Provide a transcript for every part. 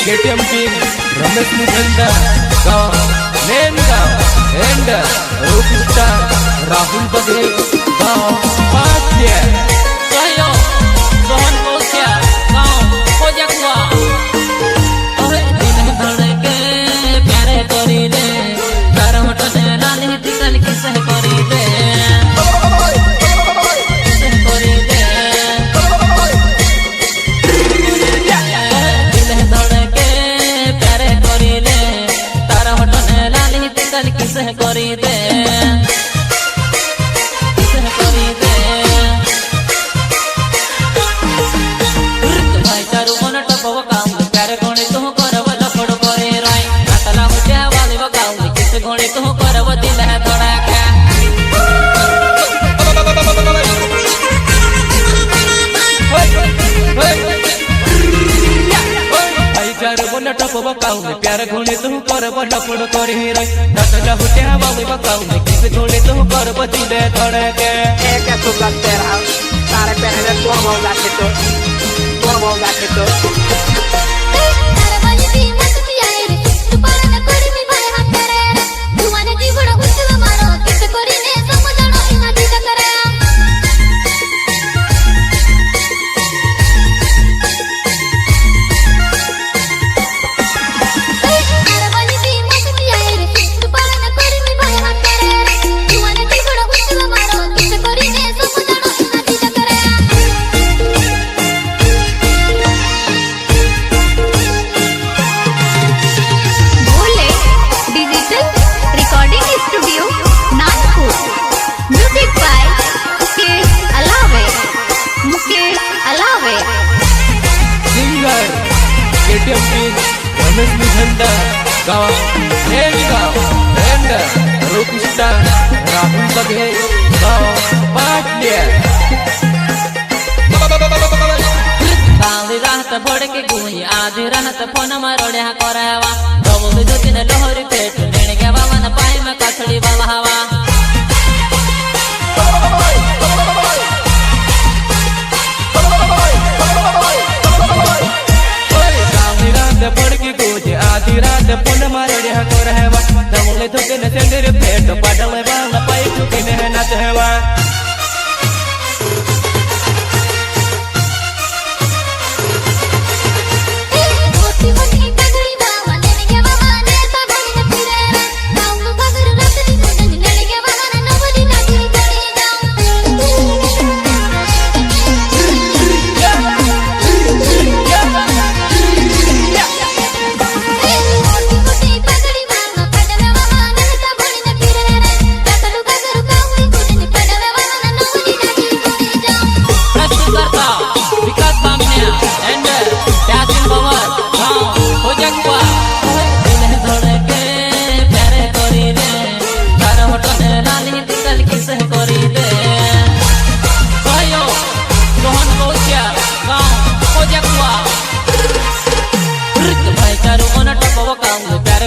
KTM King, Ramesh Mukanda, Gaon, Main Gaon, and Rockstar, Rahul Bagre, Gaon, Patya. Sayo, Sohan Kosia, Gaon, Kojakwa. Ohe, din dhadke, pyare kari de, taram tane laal tikal kisah kari de. किसह करी दे किसह करी दे भाई चारू मन टपव काम प्यारे गोणी तू करव लफड़ करे राय नातला मुझे वाली बगाऊ किस गोणी तू करव दिल है थोड़ा क्या टपव काऊ प्यार घोड़े तू करब लफड़ करे रे नातला मुझे वाली बगाऊ किस गोणी तू करव दिल है थोड़ा क्या एक सुगत तेरा तारे पहले तो मौला के तो KTM King, Ramesh Mukanda, Gaon, Main Gaon, and Rockstar, Rahul Bagre, Gaon, Patya. काली रात भड़ के गुई आधी रात फोन मरोड़िया करावा डबल दो दिन लोहरी पेट लेने के बाबा न पाए में कथड़ी बाबा हवा पड़ के गोजे आधी रात पुन मारे को रहवा डबल दो दिन चंद्र पेट पडल वाला पाई चुकी ने नाच हेवा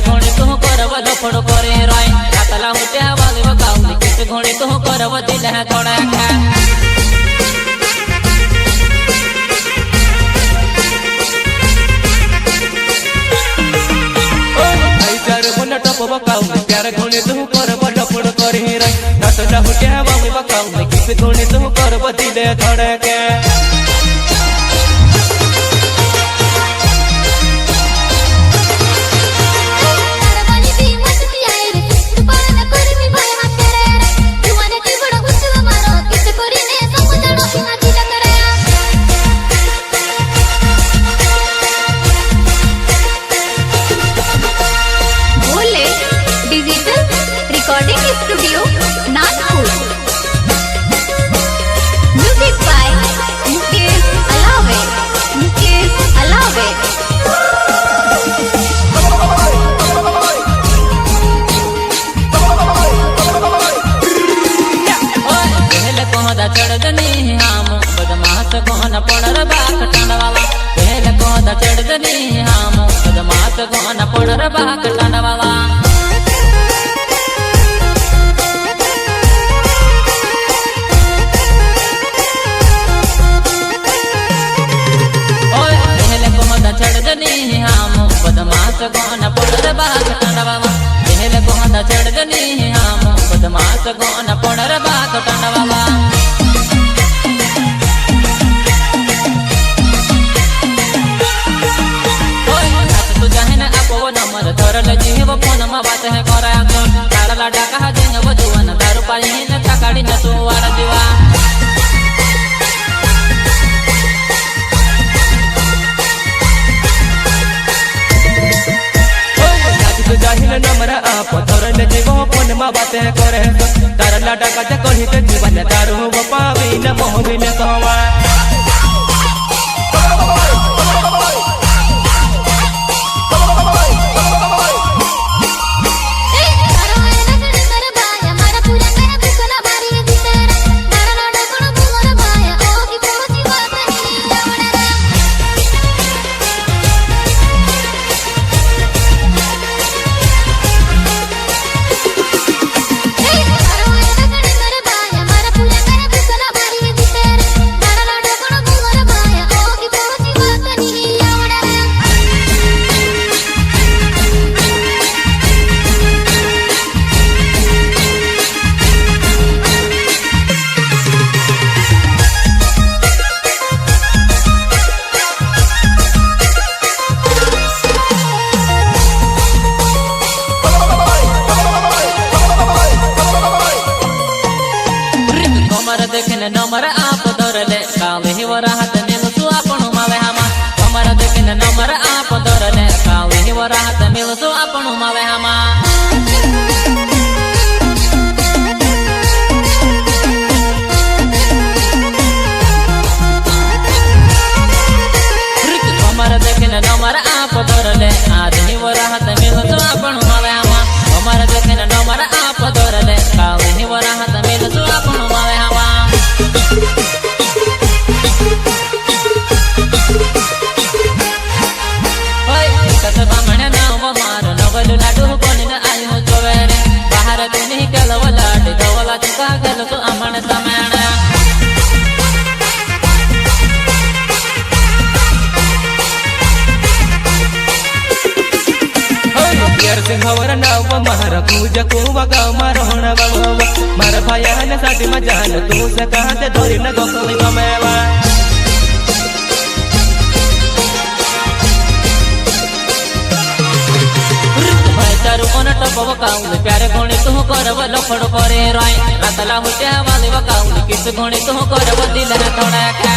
लफड़ करे राय नातला मुझे वाली बगाऊ किस घोड़े तू करव दिल है थोड़ा क्या टपव काऊ प्यार घोड़े तू करब लफड़ करे रे नातला मुझे वाली बगाऊ किस घोड़े तू करव दिल है थोड़ा क्या recording studio Nagpur music by Mukesh अलावे चढ़ दनी हम बदमाश कोन पड़र बाक टंडवाला पहल कोदा चढ़ दनी हम बदमाश कोन पड़र बाक टंडवाला चढ़ दनी हम गोन पड़र बाक टंडवाला पहले कोहदा चढ़ दनी हम बदमाश गोन पड़र बाक टंडवाला नंबर धरल जीव फोन में बात है करा तारला डाका देंगे बजुवन दारू पाई न तकाड़ी न सुवार जीवा जाहिल नंबर आप धरल जीव फोन में बात है करे तारला डाका ते कही ते जीवन दारू पावी न मोहबी न कहवा देखने नंबर आप धरले काले ही वराहत मिलसु आपनु मावे हमा कमर देखने नंबर आप धरले काले ही वराहत मिलसु आपनु मावे हमा कमर देखने नंबर आप धरले आदमी वराहत मिलसु आपनु मावे हमा कमर देखने नंबर आप धरले काले ही वराहत मिलसु आपनु मावे हमा लाडू कोनी न आई हो चोवेरे बाहर तुनी कलव लाड दवला चुका गल तो अमन समेण पियर सिंह हवर नाव मार पूजा को वगा मारोण बाबा मार भाया न साथी मजान तू सका ते धोरी न गोखली गमेवा तारू कोन टपव काउल प्यारे घोणी तू करव लफड़ करे राय रातला होत्या वाले वकाउल किस घोणी तू करव दिल न थोड़ा का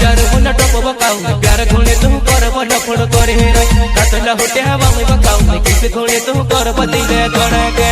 तारू कोन टपव काउल प्यारे घोणी तू करव लफड़ करे राय रातला होत्या वाले वकाउल किस घोणी तू करव दिल न थोड़ा का